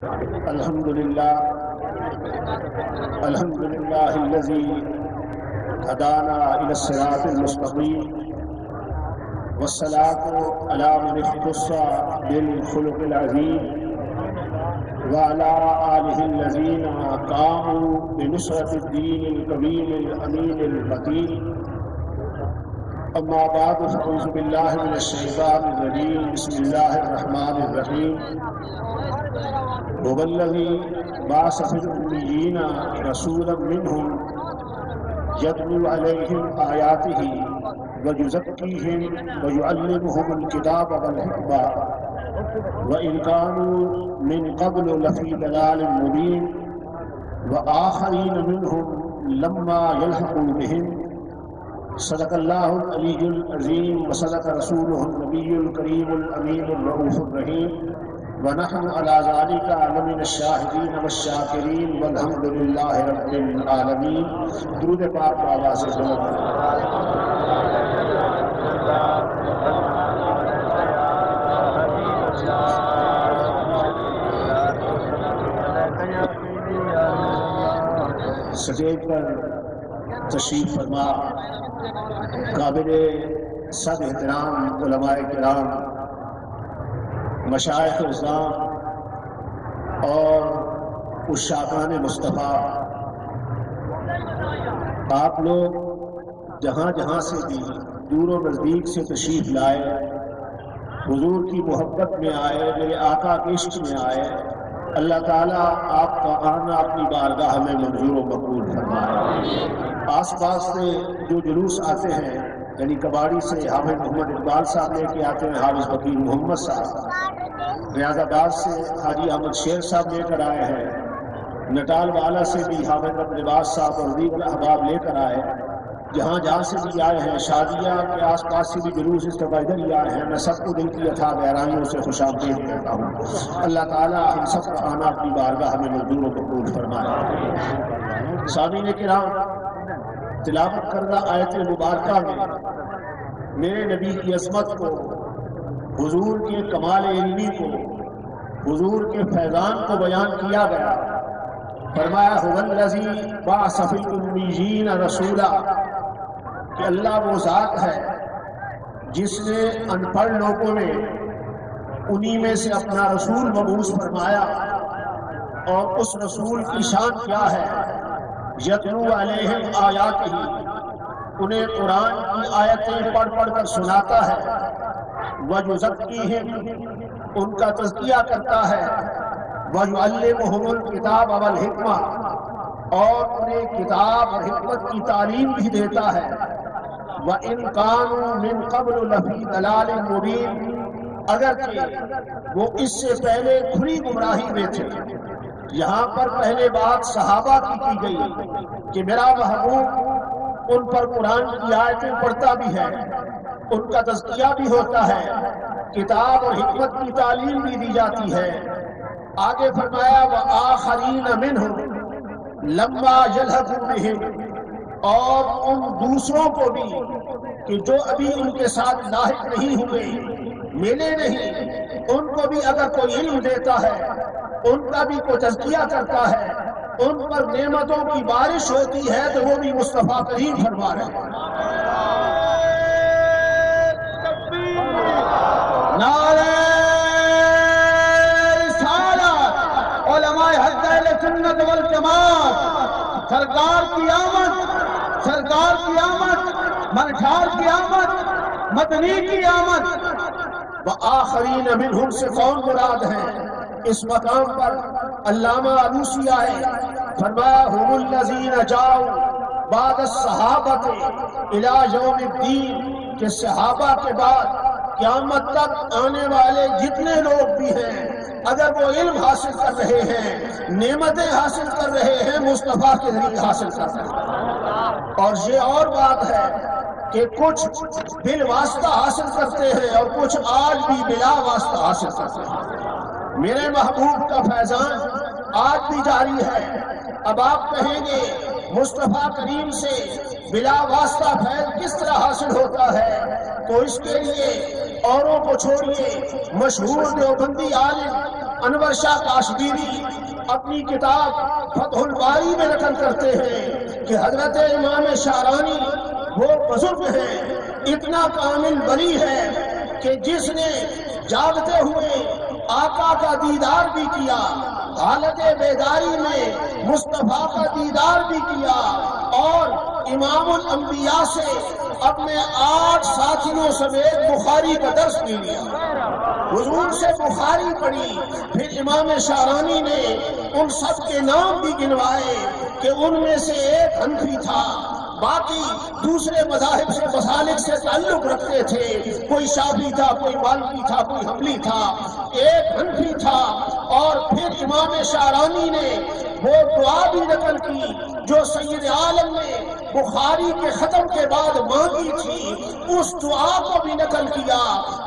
الحمد لله الذي هدانا إلى الصراط المستقيم، والصلاة على من اختص بالخلق العظيم وعلى آله الذين قاموا بنصرة الدين القويم الأمين المتين. أما بعد فأعوذ بالله من الشيطان الرجيم. بسم الله الرحمن الرحيم. هو الذي بعث في الأميين رسولا منهم يتلو عليهم آياته ويزكيهم ويعلمهم الكتاب والحكمة وإن كانوا من قبل لفي ضلال مبين وآخرين منهم لما يلحقوا بهم. صدق الله العلي العظيم وصدق رسوله النبي الكريم الأمين الرؤوف الرحيم، ونحن على ذلك لمن الشاهدين والشاكرين والحمد لله رب العالمين. درود پاک آواز سے بلند. سٹیج پر تشریف فرما قابل صد احترام علماء کرام، مشائخ اعظام اور عشاقان مصطفیٰ، آپ لوگ جہاں جہاں سے بھی دور و نزدیک سے تشریف لائے، حضور کی محبت میں آئے، میرے آقا کے عشق میں آئے، اللہ تعالیٰ آپ کا آنا اپنی بارگاہ میں منظور و مقبول فرمائے. آس پاس سے جو جلوس آتے ہیں، یعنی کباڑی سے حافظ محمد اقبال صاحب لے کے آتے ہیں، حافظ وکیل محمد صاحب، ریاض آباد سے حاجی احمد شیر صاحب لے کر آئے ہیں، نٹال والا سے بھی حافظ لباس صاحب اور دیگر احباب لے کر آئے، جہاں جہاں سے بھی آئے ہیں، شادیہ کے آس پاس سے بھی جلوس اس طرح ادھر ہی آئے ہیں. میں سب کو دل کی اتھا گہرائیوں سے خوش آمدید کہتا ہوں. اللہ تعالیٰ ہم سب کا آنا اپنی بارگاہ میں منظور و مقبول فرمائے. سامعین کرام، تلاوت کردہ آیت مبارکہ میں میرے نبی کی عظمت کو، حضور کے کمال علمی کو، حضور کے فیضان کو بیان کیا گیا. فرمایا هو الذی بعث فی الامیین رسولا، کہ اللہ وہ ذات ہے جس نے ان پڑھ لوگوں میں انہی میں سے اپنا رسول مبعوث فرمایا. اور اس رسول کی شان کیا ہے؟ یتلو علیہم آیاتہ، انہیں قرآن کی آیتیں پڑھ پڑھ کر سناتا ہے. وَيُزَكِّيهِمْ، ان کا تزکیہ کرتا ہے. وَيُعَلِّمُهُمُ الْكِتَابَ وَالْحِکْمَةَ، اور انہیں کتاب اور حکمت کی تعلیم بھی دیتا ہے. وَإِنْ كَانُوا مِنْ قَبْلُ لَفِي ضَلَالٍ مُبِينٍ، اگرچہ وہ اس سے پہلے کھلی گمراہی میں تھے. یہاں پر پہلے بات صحابہ کی گئی کہ میرا محبوب ان پر قرآن کی آیتیں پڑھتا بھی ہے، ان کا تزکیہ بھی ہوتا ہے، کتاب اور حکمت کی تعلیم بھی دی جاتی ہے. آگے فرمایا وَآخَرِينَ مِنْهُمْ لَمَّا يَلْحَقُوا بِهِمْ، اور ان دوسروں کو بھی کہ جو ابھی ان کے ساتھ لاحق نہیں ہوئے، ملے نہیں، ان کو بھی اگر کوئی علم دیتا ہے، ان کا بھی کوئی تزکیہ کرتا ہے، ان پر نعمتوں کی بارش ہوتی ہے، تو وہ بھی مصطفیٰ کریم فرما رہے ہیں. نعرہ رسالت، علماء حق اہل سنت والجماعت، سرکار کی آمد، سرکار کی آمد، منٹھار کی آمد، مدنی کی آمد. وآخرین منہم سے کون مراد ہیں؟ اس مقام پر علامہ علوسی آئے، فرمایا هم الذین جاؤوا بعد الصحابۃ الی یوم الدین، کہ صحابہ کے بعد قیامت تک آنے والے جتنے لوگ بھی ہیں، اگر وہ علم حاصل کر رہے ہیں، نعمتیں حاصل کر رہے ہیں، مصطفیٰ کے ذریعے حاصل کر رہے ہیں. اور یہ اور بات ہے کہ کچھ بالواسطہ حاصل کرتے ہیں اور کچھ آج بھی بلا واسطہ حاصل کرتے ہیں. میرے محبوب کا فیضان آج بھی جاری ہے. اب آپ کہیں گے مصطفیٰ کریم سے بلا واسطہ فیض کس طرح حاصل ہوتا ہے، تو اس کے لیے اوروں کو چھوڑیے، مشہور دیوبندی عالم انور شاہ کاشمیری اپنی کتاب فتح الباری میں نقل کرتے ہیں کہ حضرت امام شعرانی وہ بزرگ ہیں، اتنا کامل ولی ہے کہ جس نے جاگتے ہوئے آقا کا دیدار بھی کیا، حالت بیداری میں مصطفیٰ کا دیدار بھی کیا، اور امام الانبیاء سے اپنے 8 ساتھیوں سمیت بخاری کا درس بھی لیا، حضور سے بخاری پڑھی۔ پھر امام شعرانی نے ان سب کے نام بھی گنوائے کہ ان میں سے ایک حنفی تھا، باقی دوسرے مذاہب سے مسالک سے تعلق رکھتے تھے، کوئی شافعی تھا، کوئی مالکی تھا، کوئی حنبلی تھا، ایک حنفی تھا۔ اور پھر امام شعرانی نے وہ دعا بھی نقل کی جو سید عالم نے بخاری کے ختم کے بعد مانگی تھی، اس دعا کو بھی نقل کیا۔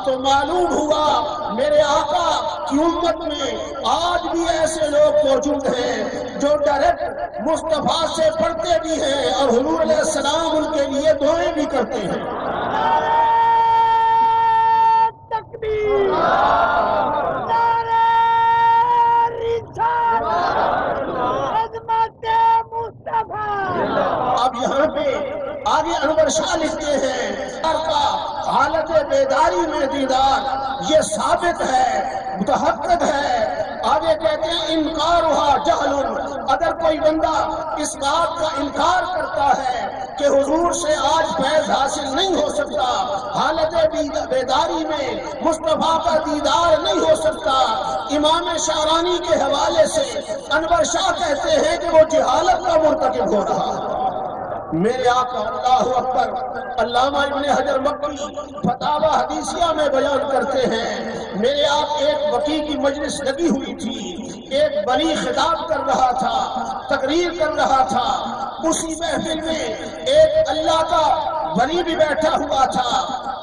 تو معلوم ہوا میرے آقا کی امت میں آج بھی ایسے لوگ موجود ہیں جو ڈائریکٹ مصطفیٰ سے پڑھتے بھی ہیں اور حضور علیہ السلام ان کے لیے دعائیں بھی کرتے ہیں۔ تکبیر، نعرہ رسالت، خدمت مصطفیٰ۔ اب یہاں پہ آگے انور شاہ لکھتے ہیں کا حالت بیداری میں دیدار یہ ثابت ہے، متحقق ہے۔ آگے کہتے ہیں انکارها جہل، اگر کوئی بندہ اس بات کا انکار کرتا ہے کہ حضور سے آج فیض حاصل نہیں ہو سکتا، حالت بیداری میں مصطفیٰ کا دیدار نہیں ہو سکتا، امام شعرانی کے حوالے سے انور شاہ کہتے ہیں کہ وہ جہالت کا مرتکب ہو رہا ہے۔ میرے آقا اللہ اکبر علامہ ابن حجر مکی فتاوی حدیثیہ میں بیان کرتے ہیں، میرے آپ ایک وکیل کی مجلس لگی ہوئی تھی، ایک ولی خطاب کر رہا تھا، تقریر کر رہا تھا، اسی محفل میں ایک اللہ کا ولی بھی بیٹھا ہوا تھا۔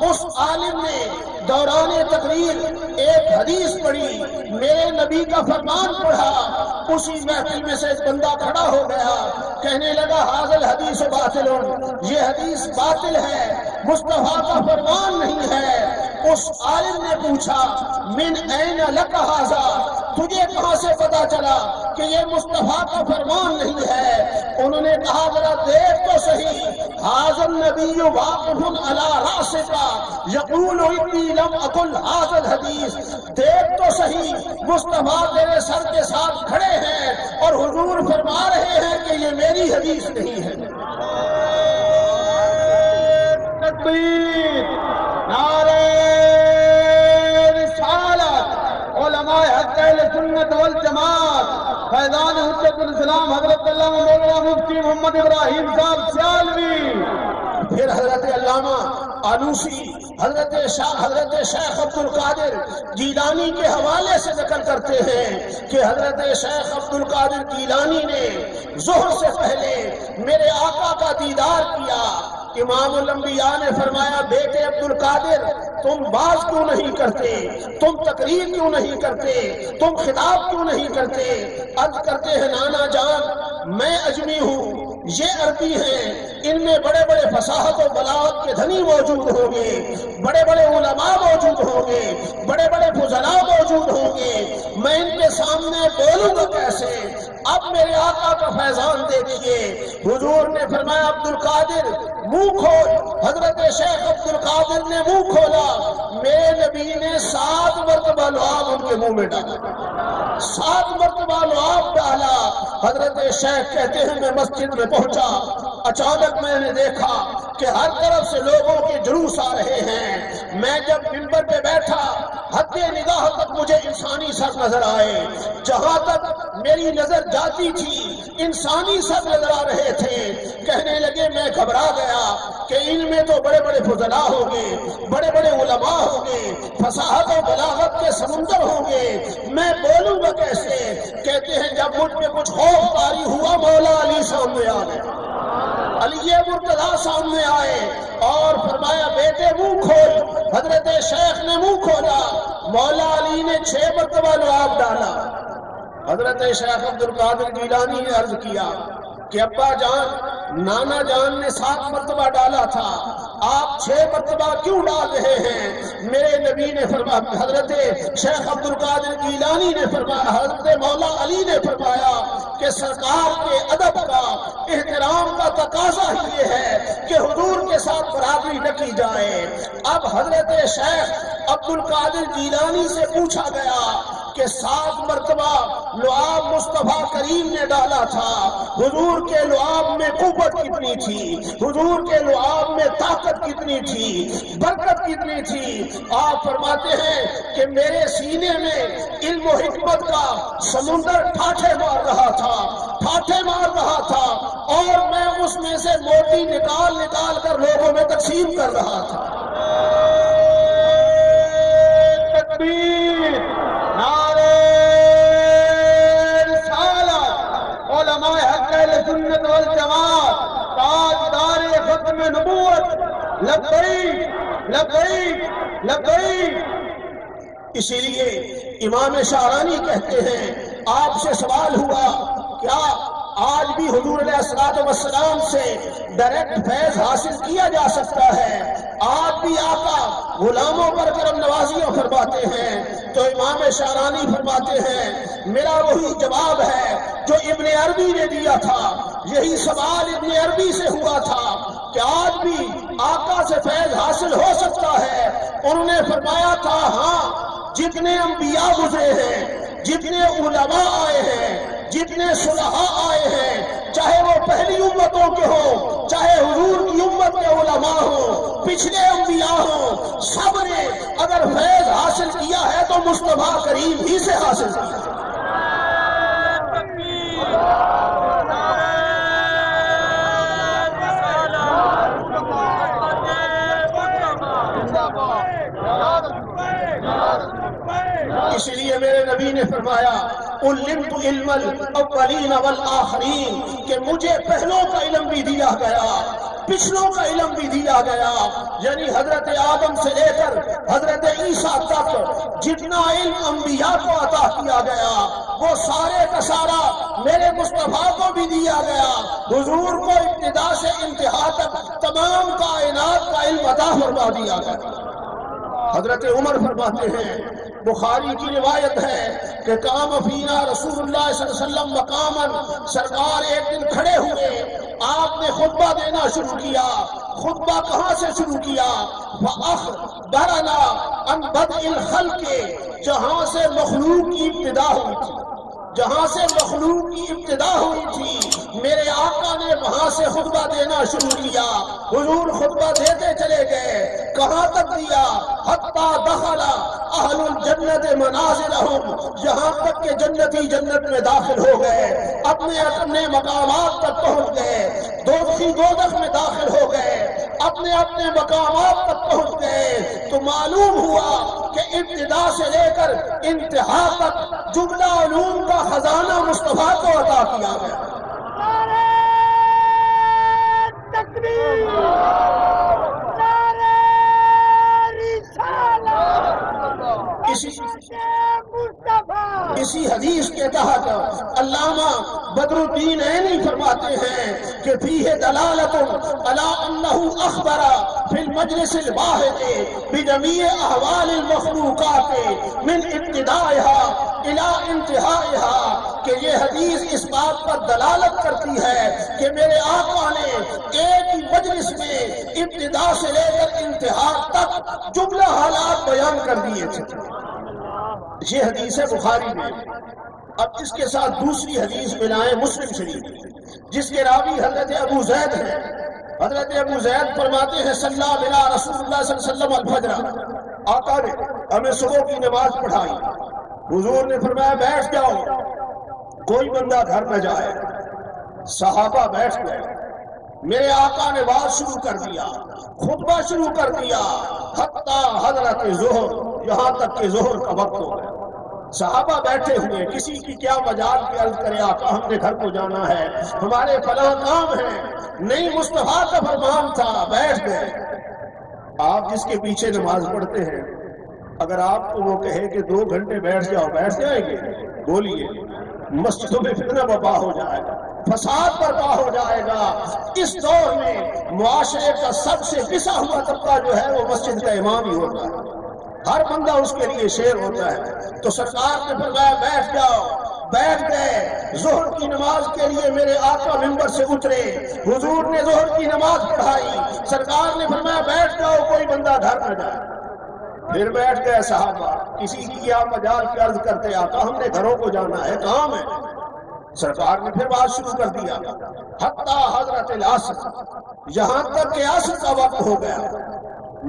اس عالم نے دوران تقریر ایک حدیث پڑھی، میرے نبی کا فرمان پڑھا، اسی محفل میں سے ایک بندہ کھڑا ہو گیا، کہنے لگا حاضر حدیث باطل، یہ حدیث باطل ہے، مصطفیٰ کا فرمان نہیں ہے۔ اس عالم نے پوچھا من این لک ھذا، تجھے کہاں سے پتا چلا کہ یہ مصطفیٰ کا فرمان نہیں ہے؟ انہوں نے کہا ذرا دیکھ تو صحیح، ھذا النبی واقف علی راسک یقول انی لم اقل ھذا الحدیث، دیکھ تو صحیح مصطفیٰ تیرے سر کے ساتھ کھڑے ہیں اور حضور فرما رہے ہیں کہ یہ میری حدیث نہیں ہے۔ تکبیر، نعرہ رسالت، علماء حق اہل سنت والجماعت، فیضان حجت الاسلام حضرت علامہ مولانا مفتی محمد ابراہیم صاحب سیالوی۔ پھر حضرت علامہ آلوسی حضرت شیخ عبد القادر جیلانی کے حوالے سے ذکر کرتے ہیں کہ حضرت شیخ عبد القادر جیلانی نے ظہر سے پہلے میرے آقا کا دیدار کیا۔ امام الانبیاء نے فرمایا بیٹے عبد القادر تم باز کیوں نہیں کرتے، تم تقریر کیوں نہیں کرتے، تم خطاب کیوں نہیں کرتے؟ عرض کرتے ہیں نانا جان میں اجمی ہوں، یہ عربی ہیں، ان میں بڑے بڑے فصاحت و بلاغت کے دھنی موجود ہوں گے، بڑے بڑے علماء موجود ہوں گے، بڑے بڑے فضلاء موجود ہوں گے، میں ان کے سامنے بولوں گا کیسے؟ اب میرے آقا کا فیضان دیکھیے، حضور نے فرمایا عبد القادر منہ کھول۔ حضرت شیخ عبد القادر نے منہ کھولا، میرے نبی نے 7 مرتبہ لعاب ان کے منہ میں ڈالا، 7 مرتبہ لعاب ڈالا۔ حضرت شیخ کہتے ہیں میں مسجد میں پہنچا، اچانک میں نے دیکھا کہ ہر طرف سے لوگوں کے جلوس آ رہے ہیں، میں جب منبر پہ بیٹھا حد نگاہ تک مجھے انسانی سر نظر آئے، جہاں تک میری نظر جاتی تھی انسانی سر نظر آ رہے تھے۔ کہنے لگے میں گھبرا گیا کہ ان میں تو بڑے بڑے فضلاء ہوں گے، بڑے بڑے علماء ہوں گے، فصاحت و بلاغت کے سمندر ہوں گے، میں بولوں گا کیسے؟ کہتے ہیں جب مجھ پہ کچھ خوف طاری ہوا مولا علی سامنے آ گئے، علی مرتضیٰ سامنے آئے اور فرمایا بیٹے منہ کھول۔ حضرت شیخ نے منہ کھولا، مولا علی نے 6 مرتبہ لعاب ڈالا۔ حضرت شیخ عبد القادر جیلانی نے عرض کیا کہ ابا جان نانا جان نے 7 مرتبہ ڈالا تھا، آپ 6 مرتبہ کیوں ڈال رہے ہیں؟ میرے نبی نے فرمایا، حضرت شیخ عبد القادر گیلانی نے فرمایا، حضرت مولا علی نے فرمایا کہ سرکار کے ادب کا، احترام کا تقاضا ہی یہ ہے کہ حضور کے ساتھ برابری نہ کی جائے۔ اب حضرت شیخ عبد القادر گیلانی سے پوچھا گیا کہ 7 مرتبہ لعاب مصطفیٰ کریم نے ڈالا تھا، حضور کے لعاب میں قوت کتنی تھی، حضور کے لعاب میں طاقت کتنی تھی، برکت کتنی تھی؟ آپ فرماتے ہیں کہ میرے سینے میں علم و حکمت کا سمندر ٹھاٹھے مار رہا تھا، ٹھاٹھے مار رہا تھا، اور میں اس میں سے موتی نکال نکال کر لوگوں میں تقسیم کر رہا تھا۔ تکبیر، نعرہ رسالت، علماء حق اہل سنت والجماعت، تاجدار ختم نبوت، لبیک لبیک لبیک۔ اسی لیے امام شعرانی کہتے ہیں، آپ سے سوال ہوا کیا آج بھی حضور علیہ السلام سے ڈائریکٹ فیض حاصل کیا جا سکتا ہے؟ آج بھی آقا غلاموں پر کرم نوازیاں فرماتے ہیں؟ تو امام شعرانی فرماتے ہیں، میرا وہی جواب ہے جو ابن عربی نے دیا تھا۔ یہی سوال ابن عربی سے ہوا تھا کہ آج بھی آقا سے فیض حاصل ہو سکتا ہے؟ انہوں نے فرمایا تھا، ہاں، جتنے انبیاء گزرے ہیں، جتنے علماء آئے ہیں، جتنے صلحاء آئے ہیں، چاہے وہ پہلی امتوں کے ہوں، چاہے حضور کی امت کے علماء ہوں، پچھلے انبیاء ہوں، سب نے اگر فیض حاصل کیا ہے تو مصطفیٰ کریم ہی سے حاصل کیا ہے۔ اس لیے میرے نبی نے فرمایا، علمت علم الاولین والآخرین، کہ مجھے پہلوں کا علم بھی دیا گیا، پچھلوں کا علم بھی دیا گیا، یعنی حضرت آدم سے لے کر حضرت عیسیٰ تک جتنا علم انبیاء کو عطا کیا گیا وہ سارے کا سارا میرے مصطفیٰ کو بھی دیا گیا۔ حضور کو ابتدا سے انتہا تک تمام کائنات کا علم عطا فرما دیا گیا۔ حضرت عمر فرماتے ہیں، بخاری کی روایت ہے کہ قام فینا رسول اللہ صلی اللہ علیہ وسلم مقاماً، سرکار ایک دن کھڑے ہوئے، آپ نے خطبہ دینا شروع کیا۔ خطبہ کہاں سے شروع کیا؟ فَأَخْبَرَنَا عَنْ بَدْءِ الْخَلْقِ، جہاں سے مخلوق کی ابتدا ہوئی تھی، جہاں سے مخلوق کی ابتدا ہوئی تھی، میرے آقا نے وہاں سے خطبہ دینا شروع کیا۔ حضور خطبہ دیتے چلے گئے، کہاں تک دیا؟ حتی دخل اہل الجنت منازلہم، یہاں تک کہ جنتی جنت میں داخل ہو گئے، اپنے اپنے مقامات تک پہنچ گئے، دوزخی دوزخ میں داخل ہو گئے، اپنے اپنے مقامات تک پہنچ گئے، تو معلوم ہوا کہ ابتدا سے لے کر انتہا تک جملہ علوم کا خزانہ مصطفیٰ کو عطا کیا گیا۔ نعرہ تکبیر، نعرہ رسالت، اسی حدیث کے تحت علامہ بدر الدین عینی فرماتے ہیں کہ فیہ دلالت علی انہ اخبر فی المجلس الواحد بجمیع احوال المخلوقات من ابتدائها الى انتہائها، کہ یہ حدیث اس بات پر دلالت کرتی ہے کہ میرے آقا نے ایک ہی مجلس میں ابتدا سے لے کر انتہا تک جملہ حالات بیان کر دیے تھے۔ یہ حدیث ہے بخاری میں۔ اب اس کے ساتھ دوسری حدیث ملائیں مسلم شریف، جس کے راوی حضرت ابو زید ہیں۔ حضرت ابو زید فرماتے ہیں، صلی بنا رسول اللہ صلی اللہ علیہ وسلم الفجر، آقا نے ہمیں صبح کی نماز پڑھائی، حضور نے فرمایا بیٹھ جاؤ، کوئی بندہ گھر نہ جائے۔ صحابہ بیٹھ گئے، میرے آقا نے بات شروع کر دیا، خطبہ شروع کر دیا، حتیٰ حضرت ظہر، یہاں تک کہ ظہر کا وقت ہو گیا۔ صحابہ بیٹھے ہوئے، کسی کی کیا مجال کی عرض کرے، آقا ہم نے گھر کو جانا ہے، ہمارے فلاں کام ہے، نہیں مصطفیٰ کا فرمان تھا، بیٹھ گئے۔ آپ جس کے پیچھے نماز پڑھتے ہیں، اگر آپ کو وہ کہے کہ 2 گھنٹے بیٹھ جاؤ، بیٹھ جائیں گے؟ بولیے، مسجدوں میں فتنہ برپا ہو جائے گا۔ فساد برپا ہو جائے گا۔ اس دور میں معاشرے کا سب سے پسا ہوا طبقہ جو ہے وہ مسجد کا امام ہی ہوتا ہے، ہر بندہ اس کے لیے شیر ہوتا ہے۔ تو سرکار نے فرمایا بیٹھ جاؤ، بیٹھ گئے۔ ظہر کی نماز کے لیے میرے آقا ممبر سے اترے، حضور نے ظہر کی نماز پڑھائی، سرکار نے فرمایا بیٹھ جاؤ، کوئی بندہ گھر نہ جائے۔ پھر بیٹھ گئے صحابہ، کسی کی کیا مجال کی عرض کرتے آقا ہم نے گھروں کو جانا ہے، کام ہے۔ سرکار نے پھر بات شروع کر دیا، حتیٰ حضرت العصر، یہاں تک کہ عصر کا وقت ہو گیا۔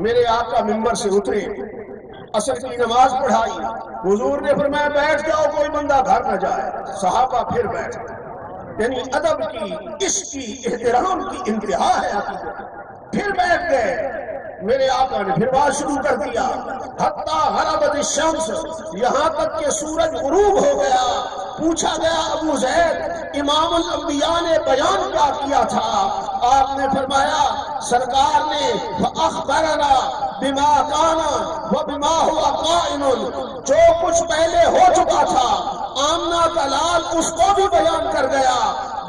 میرے آقا ممبر سے اترے، عصر کی نماز پڑھائی، حضور نے فرمایا بیٹھ جاؤ، کوئی بندہ گھر نہ جائے۔ صحابہ پھر بیٹھ گئے، یعنی ادب کی، عشق کی، احترام کی انتہا ہے حقیقت۔ پھر بیٹھ گئے، میرے آقا نے پھر بات شروع کر دیا، حتیٰ غربت الشمس، یہاں تک کہ سورج غروب ہو گیا۔ پوچھا گیا ابو زید امام الانبیاء نے بیان کیا تھا؟ آپ نے فرمایا سرکار نے فَأَخْبَرَنَا بِمَا كَانَ وَبِمَا هُوَ قَائِمٌ، جو کچھ پہلے ہو چکا تھا آمنہ کا لال اس کو بھی بیان کر گیا،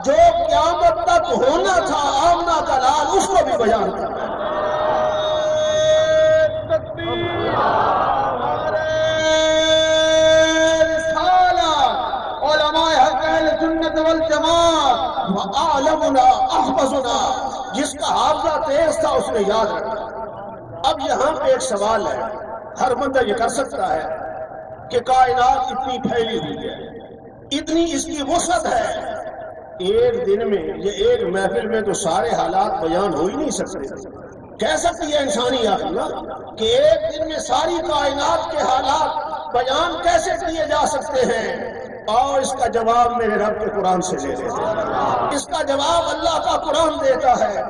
جو قیامت تک ہونا تھا آمنہ کا لال اس کو بھی بیان کر گیا۔ سنت والجماعت وَعَالَمُنَا أَحْفَظُنَا، جس کا حافظہ تیز تھا اس نے یاد رکھا۔ اب یہاں پہ ایک سوال ہے، ہر بندہ یہ کر سکتا ہے کہ کائنات اتنی پھیلی ہوئی ہے، اتنی اس کی وسعت ہے، ایک دن میں یہ ایک محفل میں تو سارے حالات بیان ہو ہی نہیں سکتے۔ کہہ سکتی ہے انسانی عقل کہ ایک دن میں ساری کائنات کے حالات بیان کیسے کیے جا سکتے ہیں؟ اور اس کا جواب میرے رب کے قرآن سے لے لیتے ہیں، اس کا جواب اللہ کا قرآن دیتا ہے۔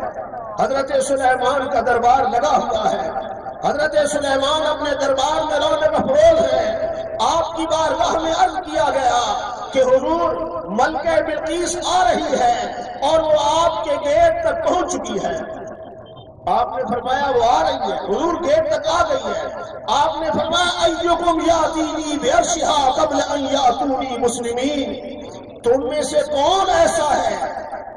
حضرت سلیمان کا دربار لگا ہوا ہے، حضرت سلیمان اپنے دربار میں رونق افروز ہے۔ آپ کی بارگاہ میں عرض کیا گیا کہ حضور ملکہ بلقیس آ رہی ہے اور وہ آپ کے گیٹ تک پہنچ چکی ہے۔ آپ نے فرمایا وہ آ رہی ہے، حضور گیٹ تک آ گئی ہے۔ آپ نے فرمایا ایکم یاتینی بعرشھا قبل ان یاتونی مسلمین، تم میں سے کون ایسا ہے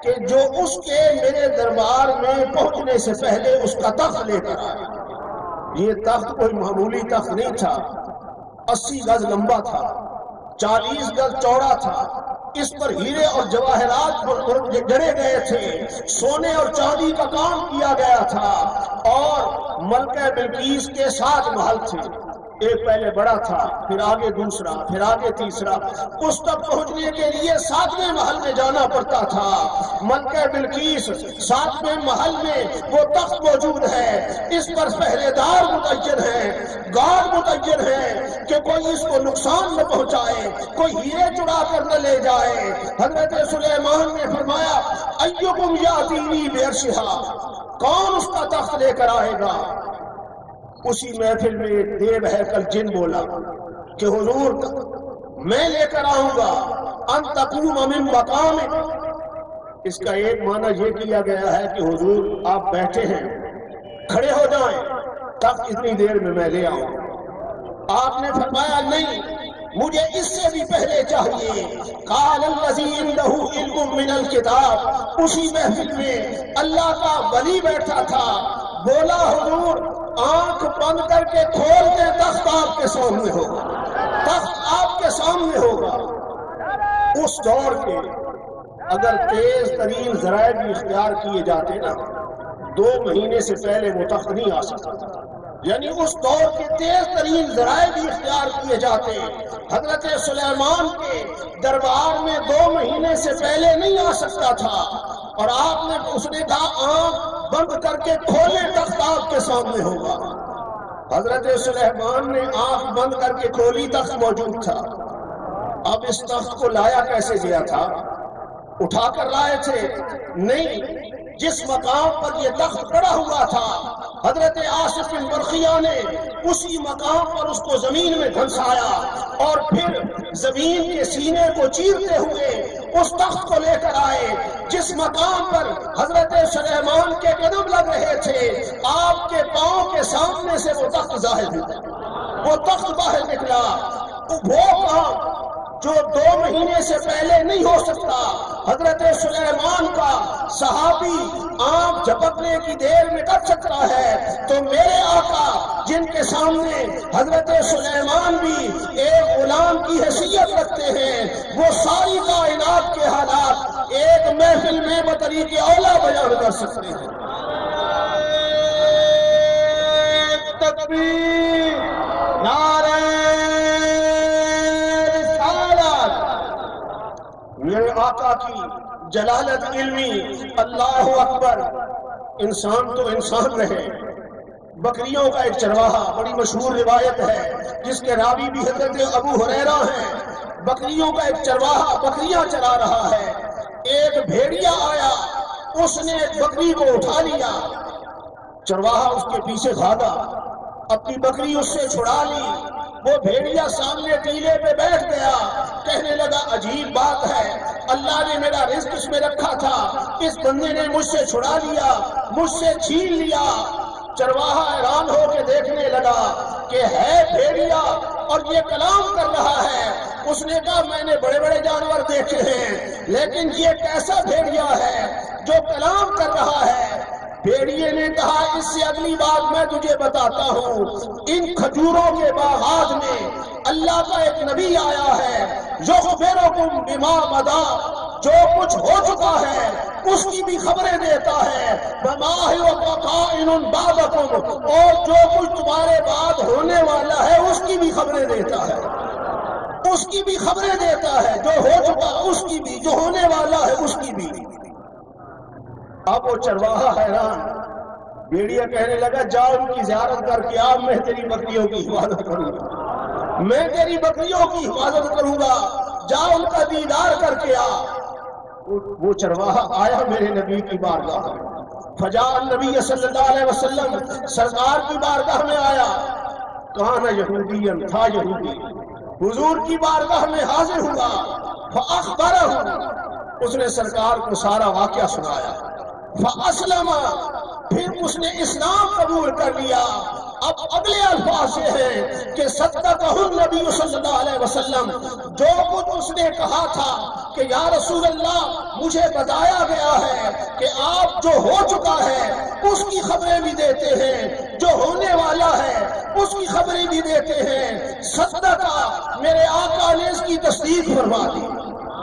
کہ جو اس کے میرے دربار میں پہنچنے سے پہلے اس کا تخت لے کر آئے۔ یہ تخت کوئی معمولی تخت نہیں تھا، 80 گز لمبا تھا، 40 گز چوڑا تھا، اس پر ہیرے اور جواہرات جڑے گئے تھے، سونے اور چاندی کا کام کیا گیا تھا، اور ملکہ بلقیس کے 7 محل تھے، ایک پہلے بڑا تھا، پھر آگے دوسرا، پھر آگے تیسرا، اس تک پہنچنے کے لیے 7ویں محل میں جانا پڑتا تھا۔ ملکہ بلقیس 7ویں محل میں وہ تخت موجود ہے، اس پر پہرے دار متعین ہیں، گارڈ متعین ہیں کہ کوئی اس کو نقصان نہ پہنچائے، کوئی ہیرے چرا کر نہ لے جائے۔ حضرت سلیمان نے فرمایا ایکم یاتینی بعرشھا، کون اس کا تخت لے کر آئے گا؟ اسی محفل میں ایک دیو ہیکل جن بولا کہ حضور میں لے کر آؤں گا، ان تقوم من مقام، اس کا ایک معنی یہ کیا گیا ہے کہ حضور آپ بیٹھے ہیں، کھڑے ہو جائیں، تخت اتنی دیر میں میں لے آؤں۔ آپ نے فرمایا نہیں، مجھے اس سے بھی پہلے چاہیے۔ قال الذی عنده علم من الکتاب، اسی محفل میں اللہ کا ولی بیٹھا تھا، بولا حضور آنکھ بند کر کے کھول کے تخت آپ کے سامنے ہوگا، تخت آپ کے سامنے ہوگا۔ اس دور کے اگر تیز ترین ذرائع بھی اختیار کیے جاتے نا، 2 مہینے سے پہلے وہ تخت نہیں آ سکتا، یعنی اس دور کے تیز ترین ذرائع بھی اختیار کیے جاتے، حضرت سلیمان کے دربار میں 2 مہینے سے پہلے نہیں آ سکتا تھا، اور آپ نے اس نے کہا آنکھ بند کر کے کھولے تخت آپ کے سامنے ہوگا۔ حضرت سلیمان نے آنکھ بند کر کے کھولی، تخت موجود تھا۔ اب اس تخت کو لایا کیسے گیا تھا؟ اٹھا کر لائے تھے؟ نہیں، جس مقام پر یہ تخت پڑا ہوا تھا حضرت آصف بن برقیہ نے اسی مقام پر اس کو زمین میں دھنسایا، اور پھر زمین کے سینے کو چیرتے ہوئے اس تخت کو لے کر آئے جس مقام پر حضرت سلیمان کے قدم لگ رہے تھے۔ آپ کے پاؤں کے سامنے سے وہ تخت ظاہر ہوا، وہ تخت باہر نکلا۔ وہ کام جو 2 مہینے سے پہلے نہیں ہو سکتا۔ حضرت سلیمان کا صحابی آنکھ جھپکنے کی دیر میں کر سکتا ہے، تو میرے آقا جن کے سامنے حضرت سلیمان بھی ایک غلام کی حیثیت رکھتے ہیں، وہ ساری کائنات کے حالات ایک محفل میں بطریق اولیٰ بیان کر سکتے ہیں۔ تکبیر، نعرہ میرے آقا کی جلالت علمی، اللہ اکبر۔ انسان تو انسان رہے۔ بکریوں کا ایک چرواہا، بڑی مشہور روایت ہے جس کے راوی بھی حضرت ابو ہریرہ ہیں۔ بکریوں کا ایک چرواہا بکریاں چلا رہا ہے، ایک بھیڑیا آیا، اس نے ایک بکری کو اٹھا لیا۔ چرواہا اس کے پیچھے بھاگا، اپنی بکری اس سے چھڑا لی۔ وہ بھیڑیا سامنے ٹیلے پہ بیٹھ گیا، کہنے لگا عجیب بات ہے، اللہ نے میرا رزق اس میں رکھا تھا، اس بندے نے مجھ سے چھڑا لیا، مجھ سے چھین لیا۔ چرواہا حیران ہو کے دیکھنے لگا کہ ہے بھیڑیا اور یہ کلام کر رہا ہے۔ اس نے کہا میں نے بڑے بڑے جانور دیکھے ہیں، لیکن یہ کیسا بھیڑیا ہے جو کلام کر رہا ہے؟ بھیڑیے نے کہا اس سے اگلی بات میں تجھے بتاتا ہوں، ان کھجوروں کے باغات میں اللہ کا ایک نبی آیا ہے، یخبرکم بما مضی، جو کچھ ہو چکا ہے اس کی بھی خبریں دیتا ہے، وما هو کائن بعدکم، اور جو کچھ تمہارے بعد ہونے والا ہے اس کی بھی خبریں دیتا ہے، اس کی بھی خبریں دیتا ہے، جو ہو چکا اس کی بھی، جو ہونے والا ہے اس کی بھی۔ اب وہ چرواہا حیران، بھیڑیا کہنے لگا جاؤ ان کی زیارت کر کے آ، میں تیری بکریوں کی حفاظت کروں گا، میں تیری بکریوں کی حفاظت کروں گا، جا ان کا دیدار کر کے آ۔ وہ چرواہا آیا میرے نبی کی بارگاہ میں، فجاء النبی صلی اللہ علیہ وسلم، سرکار کی بارگاہ میں آیا، کہاں یہودی تھا یہودی، حضور کی بارگاہ میں حاضر ہوا، فاخبرہ، اس نے سرکار کو سارا واقعہ سنایا، فاسلم، پھر اس نے اسلام قبول کر لیا۔ اب اگلے الفاظ سے ہیں کہ صدقہ النبی صلی اللہ علیہ وسلم، جو کچھ اس نے کہا تھا کہ یا رسول اللہ مجھے بتایا گیا ہے کہ آپ جو ہو چکا ہے اس کی خبریں بھی دیتے ہیں، جو ہونے والا ہے اس کی خبریں بھی دیتے ہیں، صدقہ، میرے آقا نے اس کی تصدیق فرما دی،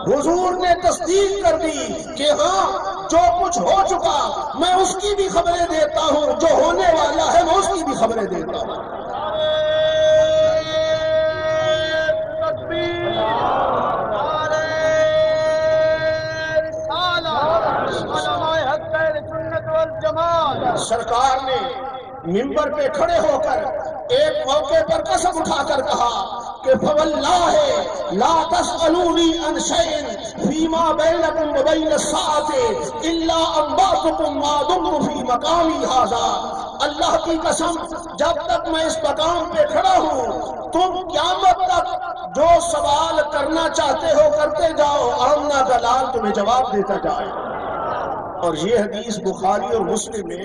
حضور نے تصدیق کر دی کہ ہاں جو کچھ ہو چکا میں اس کی بھی خبریں دیتا ہوں، جو ہونے والا ہے میں اس کی بھی خبریں دیتا ہوں۔ سرکار نے منبر پہ کھڑے ہو کر ایک موقع پر قسم اٹھا کر کہا کہ فواللہ لا تسألونی عن شیء فیما بینکم وبین الساعة الا انبأتکم ما دمت فی مقامی ھذا، اللہ کی قسم جب تک میں اس مقام پہ کھڑا ہوں تم قیامت تک جو سوال کرنا چاہتے ہو کرتے جاؤ، آمنا دلال تمہیں جواب دیتا جائے۔ اور یہ حدیث بخاری اور مسلم میں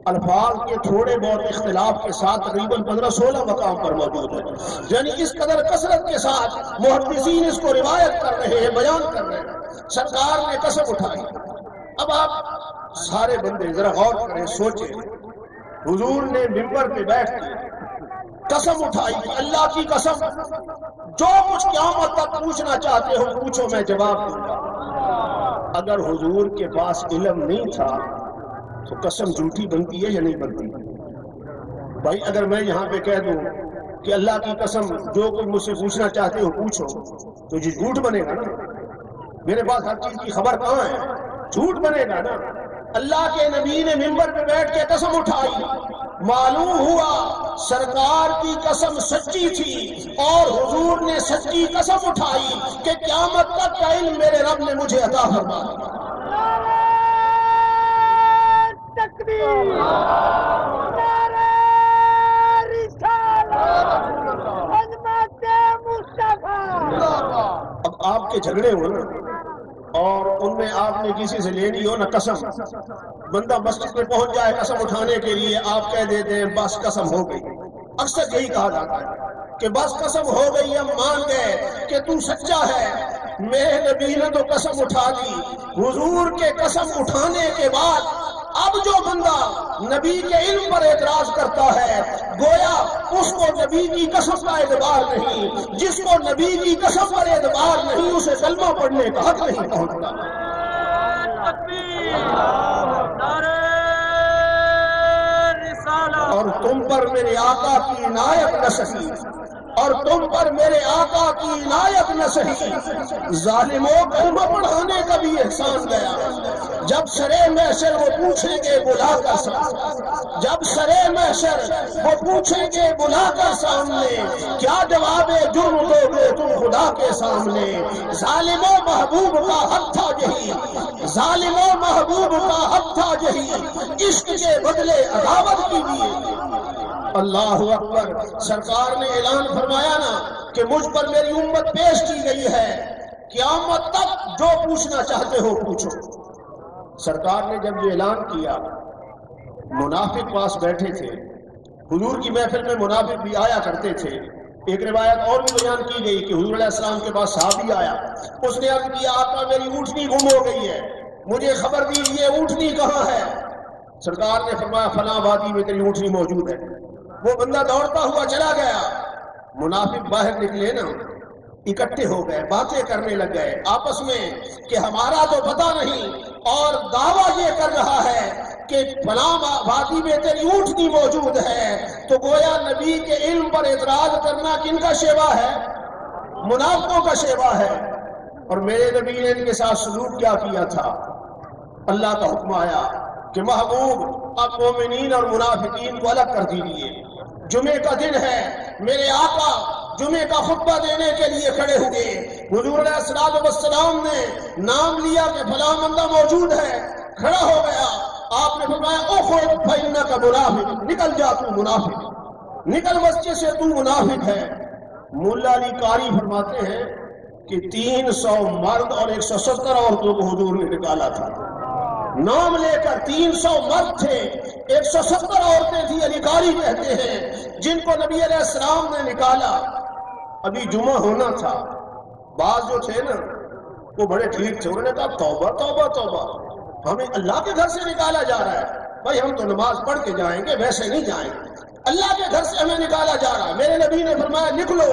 الفاظ کے تھوڑے بہت اختلاف کے ساتھ تقریباً 15-16 مقام پر موجود ہے، یعنی اس قدر کثرت کے ساتھ محدثین اس کو روایت کر رہے ہیں، بیان کر رہے ہیں۔ سرکار نے قسم اٹھائی۔ اب آپ سارے بندے ذرا غور کریں، سوچیں، حضور نے منبر پہ بیٹھ کے قسم اٹھائی، اللہ کی قسم جو کچھ قیامت تک پوچھنا چاہتے ہو پوچھو میں جواب دوں گا۔ اگر حضور کے پاس علم نہیں تھا تو قسم جھوٹی بنتی ہے یا نہیں بنتی؟ بھائی اگر میں یہاں پہ کہہ دوں کہ اللہ کی قسم جو کوئی مجھ سے پوچھنا چاہتے ہو پوچھو تو یہ جھوٹ بنے گا نا، میرے پاس ہر چیز کی خبر کہاں ہے، جھوٹ بنے گا نا۔ اللہ کے نبی نے منبر پہ بیٹھ کے قسم اٹھائی، معلوم ہوا سرکار کی قسم سچی تھی اور حضور نے سچی قسم اٹھائی کہ قیامت تک کا علم میرے رب نے مجھے عطا فرما دیا۔ تکبیر، نعرہ رسالت، خدمت مصطفیٰ۔ اب آپ کے جھگڑے ہو نا اور ان میں آپ نے کسی سے لینی ہو نا قسم، بندہ مسجد میں پہنچ جائے قسم اٹھانے کے لیے، آپ کہہ دیتے ہیں بس قسم ہو گئی، اکثر یہی کہا جاتا ہے کہ بس قسم ہو گئی، ہم مان گئے کہ تو سچا ہے۔ میرے نبی نے تو قسم اٹھا دی۔ حضور کے قسم اٹھانے کے بعد اب جو بندہ نبی کے علم پر اعتراض کرتا ہے، گویا اس کو نبی کی قسم کا اعتبار نہیں، جس کو نبی کی قسم پر اعتبار نہیں اسے کلمہ پڑھنے کا حق نہیں پہنچتا۔ اور تم پر میرے آقا کی عنایت نہ سہی، اور تم پر میرے آقا کی عنایت نہ سہی، ظالموں کلمہ پڑھانے کا بھی احسان گیا۔ جب سرے محشر وہ پوچھیں گے بلا کر سامنے، جب سرے محشر وہ پوچھیں گے بلا کر سامنے، کیا جواب جرم دو گے تم خدا کے سامنے؟ ظالموں محبوب کا حق تھا یہی، ظالموں محبوب کا حق تھا یہی، عشق کے بدلے عداوت کی دیے۔ اللہ اکبر۔ سرکار نے اعلان فرمایا نا کہ مجھ پر میری امت پیش کی گئی ہے، قیامت تک جو پوچھنا چاہتے ہو پوچھو۔ سرکار نے جب یہ اعلان کیا، منافق پاس بیٹھے تھے۔ حضور کی محفل میں منافق بھی آیا کرتے تھے۔ ایک روایت اور بھی بیان کی گئی کہ حضور علیہ السلام کے پاس صحابی آیا، اس نے عرض کیا آقا میری اونٹنی گم ہو گئی ہے، مجھے خبر دیجیے اونٹنی کہاں ہے؟ سرکار نے فرمایا فلاں وادی میں تیری اونٹنی موجود ہے۔ وہ بندہ دوڑتا ہوا چلا گیا۔ منافق باہر نکلے نا، اکٹھے ہو گئے، باتیں کرنے لگ گئے آپس میں کہ ہمارا تو پتہ نہیں، اور دعویٰ یہ کر رہا ہے کہ فلاں وادی میں تیری اونٹنی موجود ہے۔ تو گویا نبی کے علم پر اعتراض کرنا کن کا شیوا ہے؟ منافقوں کا شیوا ہے۔ اور میرے نبی نے ان کے ساتھ سلوک کیا کیا تھا؟ اللہ کا حکم آیا کہ محبوب اب مومنین اور منافقین کو الگ کر دیجیے۔ جمعے کا دن ہے، میرے آقا جمعے کا خطبہ دینے کے لیے کھڑے ہوئے۔ حضور علیہ السلام نے نام لیا کہ فلاں بندہ موجود ہے، کھڑا ہو گیا۔ آپ نے فرمایا اخرج فإنک منافق، نکل جا تو منافق، نکل مسجد سے تو منافق ہے۔ مولا علی قاری فرماتے ہیں کہ 300 مرد اور 170 عورتوں کو حضور نے نکالا تھا، نام لے کر۔ 300 مرد تھے، 170 عورتیں تھی، علی قاری کہتے ہیں، جن کو نبی علیہ السلام نے نکالا۔ ابھی جمعہ ہونا تھا، بعض جو تھے نا وہ بڑے ٹھیک تھے، انہوں نے کہا توبہ توبہ توبہ، ہمیں اللہ کے گھر سے نکالا جا رہا ہے، بھائی ہم تو نماز پڑھ کے جائیں گے، ویسے نہیں جائیں گے، اللہ کے گھر سے ہمیں نکالا جا رہا ہے۔ میرے نبی نے فرمایا نکلو۔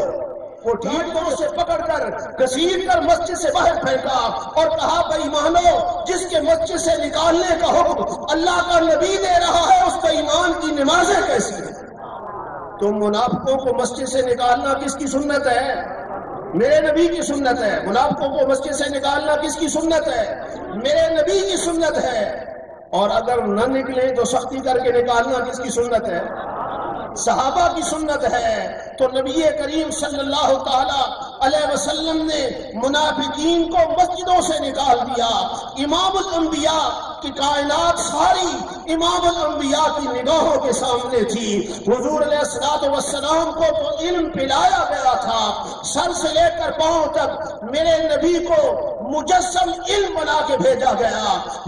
وہ ٹھیک تو اسے پکڑ کر گھسیٹ کر مسجد سے باہر پھینکا اور کہا بے ایمانو، جس کے مسجد سے نکالنے کا حکم اللہ کا نبی دے رہا ہے، اس بے ایمان کی نمازیں کیسی ہیں؟ تم منافقوں کو مسجد سے نکالنا کس کی سنت ہے؟ میرے نبی کی سنت ہے۔ منافقوں کو مسجد سے نکالنا کس کی سنت ہے؟ میرے نبی کی سنت ہے۔ اور اگر نہ نکلیں تو سختی کر کے نکالنا کس کی سنت ہے؟ صحابہ کی سنت ہے۔ تو نبی کریم صلی اللہ تعالی علیہ وسلم نے منافقین کو مسجدوں سے نکال دیا۔ امام الانبیاء کی کائنات ساری امام الانبیاء کی نگاہوں کے سامنے تھی۔ حضور علیہ السلام کو تو علم پلایا گیا تھا، سر سے لے کر پاؤں تک میرے نبی کو مجسم علم بنا کے بھیجا گیا۔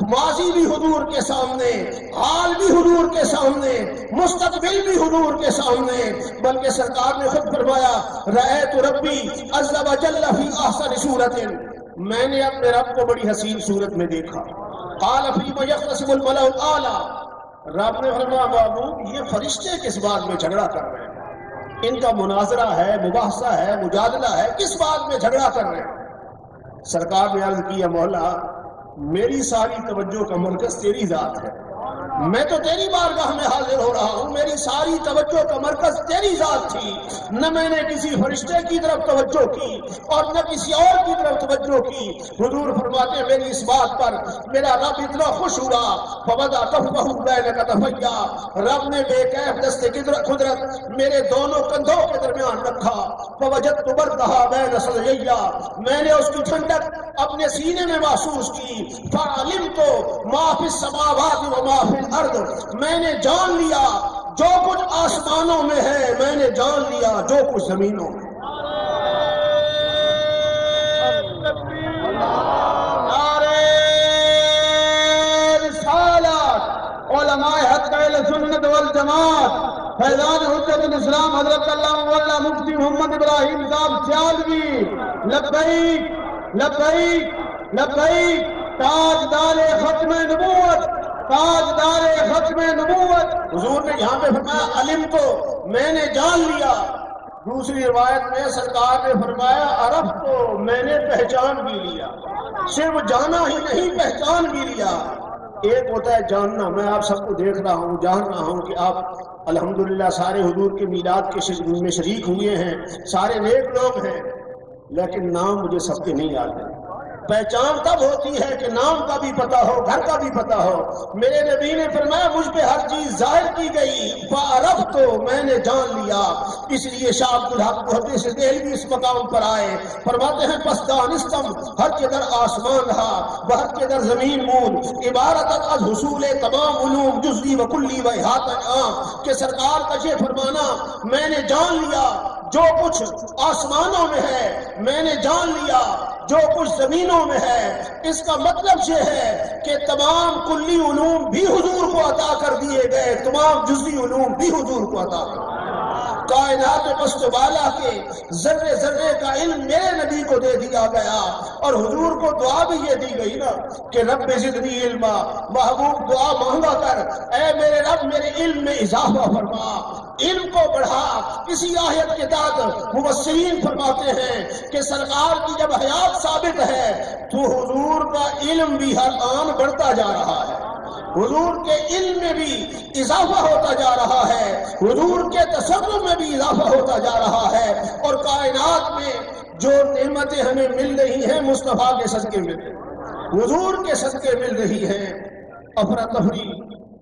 ماضی بھی حضور کے سامنے، حال بھی حضور کے سامنے، مستقبل بھی حضور کے سامنے۔ بلکہ سرکار نے خود فرمایا رأیت ربی عز و جل فی احسن صورت، میں نے اپنے رب کو بڑی حسین صورت میں دیکھا۔ قال فیما یختصم الملأ الاعلی، رب نے فرمایا محبوب یہ فرشتے کس بات میں جھگڑا کر رہے ہیں؟ ان کا مناظرہ ہے، مباحثہ ہے، مجادلہ ہے، کس بات میں جھگڑا کر رہے ہیں؟ سرکار نے عرض کیا مولا میری ساری توجہ کا مرکز تیری ذات ہے، میں تو تیری بارگاہ میں حاضر ہو رہا ہوں، میری ساری توجہ کا مرکز تیری ذات تھی، نہ میں نے کسی فرشتے کی طرف توجہ کی اور نہ کسی اور کی طرف توجہ کی۔ حضور فرماتے ہیں میری اس بات پر میرا رب اتنا خوش ہوا، فوضع کفہ بین کتفیا، رب نے بے کیف دست قدرت میرے دونوں کندھوں کے درمیان رکھا، فوجدت بردھا بین صدیہ، میں نے اس کی ٹھنڈک اپنے سینے میں محسوس کی، فعلمت ما فی السماوات و ما فی الارض، میں نے جان لیا جو کچھ آسمانوں میں ہے، میں نے جان لیا جو کچھ زمینوں میں۔ نعرہ رسالت، علماء حق اہل سنت والجماعت فیضان حجت الاسلام حضرت علامہ مولانا مفتی محمد ابراہیم صاحب سیالوی، لبیک لبیک لبیک، تاجدار ختم نبوت، تاجدار ختم نبوت۔ حضور نے یہاں پہ فرمایا علم کو میں نے جان لیا، دوسری روایت میں سرکار نے فرمایا عرف کو میں نے پہچان بھی لیا، صرف جانا ہی نہیں پہچان بھی لیا۔ ایک ہوتا ہے جاننا، میں آپ سب کو دیکھ رہا ہوں، جان رہا ہوں کہ آپ الحمدللہ سارے حضور کے میلاد کے میں شریک ہوئے ہیں، سارے نیک لوگ ہیں، لیکن نام مجھے سب کے نہیں یاد ہے۔ پہچان تب ہوتی ہے کہ نام کا بھی پتہ ہو، گھر کا بھی پتہ ہو۔ میرے نبی نے فرمایا مجھ پہ ہر چیز ظاہر کی گئی، فعرفت تو میں نے جان لیا۔ اس لیے شاہ عبدالحق محدث دہلوی اس مقام پر آئے، فرماتے ہیں پس دانستم ہر قدر آسمان رہا بہر قدر زمین مون، عبارت از حصول تمام علوم جزوی و کلی و احاطہ عام، کہ سرکار کا یہ فرمانا میں نے جان لیا جو کچھ آسمانوں میں ہے، میں نے جان لیا جو کچھ زمینوں میں ہے۔ اس کا مطلب یہ ہے کہ تمام کلی علوم بھی حضور کو عطا کر دیے گئے، تمام جزوی علوم بھی حضور کو عطا کر دیے۔ کائنات پست والا کے ذرے ذرے کا علم میرے نبی کو دے دیا گیا، اور حضور کو دعا بھی یہ دی گئی نا کہ رب زدنی علما، محبوب دعا مانگا کر، اے میرے رب میرے علم میں اضافہ فرما، علم کو بڑھا۔ اسی آیت کے تحت مفسرین فرماتے ہیں کہ سرکار کی جب حیات ثابت ہے تو حضور کا علم بھی ہر آن بڑھتا جا رہا ہے، حضور کے علم میں بھی اضافہ ہوتا جا رہا ہے، حضور کے تصور میں بھی اضافہ ہوتا جا رہا ہے، اور کائنات میں جو نعمتیں ہمیں مل رہی ہیں مصطفیٰ کے صدقے مل رہی ہیں، حضور کے صدقے مل رہی ہیں۔ افراتفری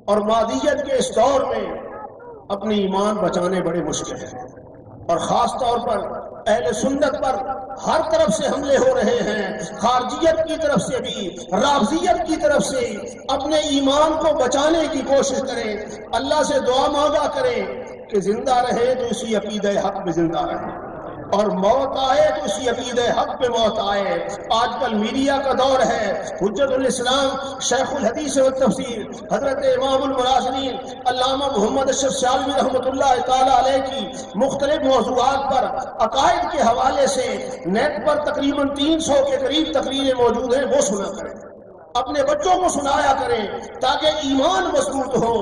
اور مادیت کے اس دور میں اپنی ایمان بچانے بڑے مشکل ہیں، اور خاص طور پر اہل سنت پر ہر طرف سے حملے ہو رہے ہیں، خارجیت کی طرف سے بھی، رافضیت کی طرف سے۔ اپنے ایمان کو بچانے کی کوشش کریں، اللہ سے دعا مانگا کریں کہ زندہ رہے تو اسی عقیدہ حق میں زندہ رہے، اور موت آئے تو اسی عقیدہ حق پہ موت آئے۔ آج کل میڈیا کا دور ہے، حجت الاسلام شیخ الحدیث والتفسیر حضرت امام المناظرین علامہ محمد اشرف سیالوی رحمۃ اللہ تعالی علیہ کی مختلف موضوعات پر عقائد کے حوالے سے نیٹ پر تقریباً 300 کے قریب تقریریں موجود ہیں، وہ سنا کریں، اپنے بچوں کو سنایا کریں تاکہ ایمان مضبوط ہو۔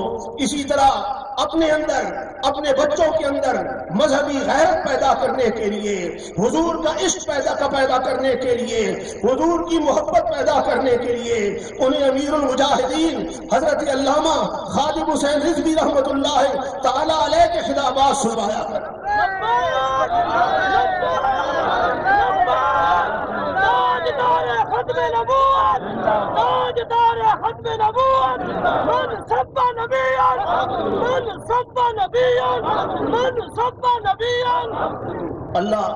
اسی طرح اپنے اندر، اپنے بچوں کے اندر مذہبی غیرت پیدا کرنے کے لیے، حضور کا عشق پیدا کرنے کے لیے، حضور کی محبت پیدا کرنے کے لیے انہیں امیر المجاہدین حضرت علامہ خادم حسین رضوی رحمۃ اللہ تعالی علیہ کے خطابات سنوایا کریں۔ ختم نبوت، تاجدار ختم نبوت، من سب نبیان، من سب نبیان، من سب نبیان۔ اللہ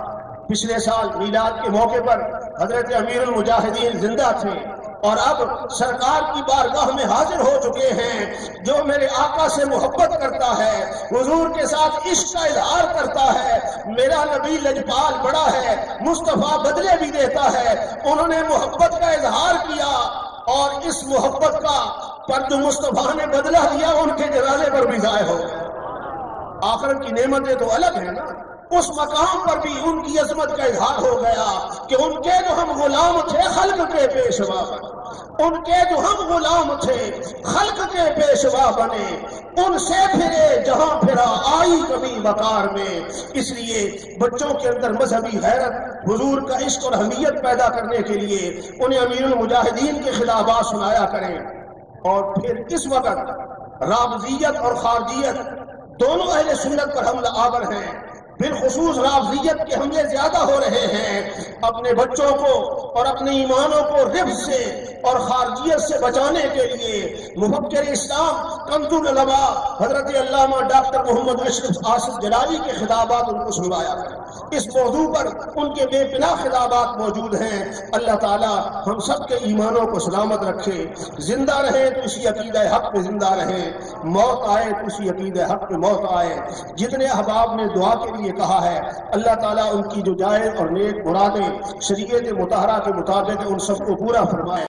پچھلے سال میلاد کے موقع پر حضرت امیر المجاہدین زندہ تھے، اور اب سرکار کی بارگاہ میں حاضر ہو چکے ہیں۔ جو میرے آقا سے محبت کرتا ہے، حضور کے ساتھ عشق کا اظہار کرتا ہے، میرا نبی لجپال بڑا ہے، مصطفیٰ بدلے بھی دیتا ہے، انہوں نے محبت کا اظہار کیا، اور اس محبت کا پر جو مصطفیٰ نے بدلہ دیا ان کے جنازے پر بھی ضائع ہو گئے۔ آخرت کی نعمتیں تو الگ ہیں نا، اس مقام پر بھی ان کی عظمت کا اظہار ہو گیا کہ ان کے جو ہم غلام تھے خلق کے پیشوا بنے، ان کے جو ہم غلام تھے خلق کے پیشوا بنے، ان سے پھرے جہاں پھرا آئی کبھی وقار میں۔ اس لیے بچوں کے اندر مذہبی غیرت، حضور کا عشق اور حمیت پیدا کرنے کے لیے انہیں امیر المجاہدین کے خطابات سنایا کریں۔ اور پھر اس وقت رافضیت اور خارجیت دونوں اہل سنت پر حملہ آور ہیں، بالخصوص رافضیت کے حملے زیادہ ہو رہے ہیں۔ اپنے بچوں کو اور اپنے ایمانوں کو رفض سے اور خارجیت سے بچانے کے لیے مفکر اسلام کنز العلماء حضرت علامہ ڈاکٹر محمد اشرف آصف جلالی کے خطابات ان کو سنوایا ہے۔ اس موضوع پر ان کے بے پناہ خطابات موجود ہیں۔ اللہ تعالیٰ ہم سب کے ایمانوں کو سلامت رکھے، زندہ رہیں تو اسی عقیدہ حق پہ زندہ رہیں، موت آئے تو اسی عقیدہ حق پہ موت آئے۔ جتنے احباب نے دعا کے لیے کہا ہے، اللہ تعالیٰ ان کی جو جائز اور نیک مرادیں شریعت مطہرہ کے مطابق ان سب کو پورا فرمائے۔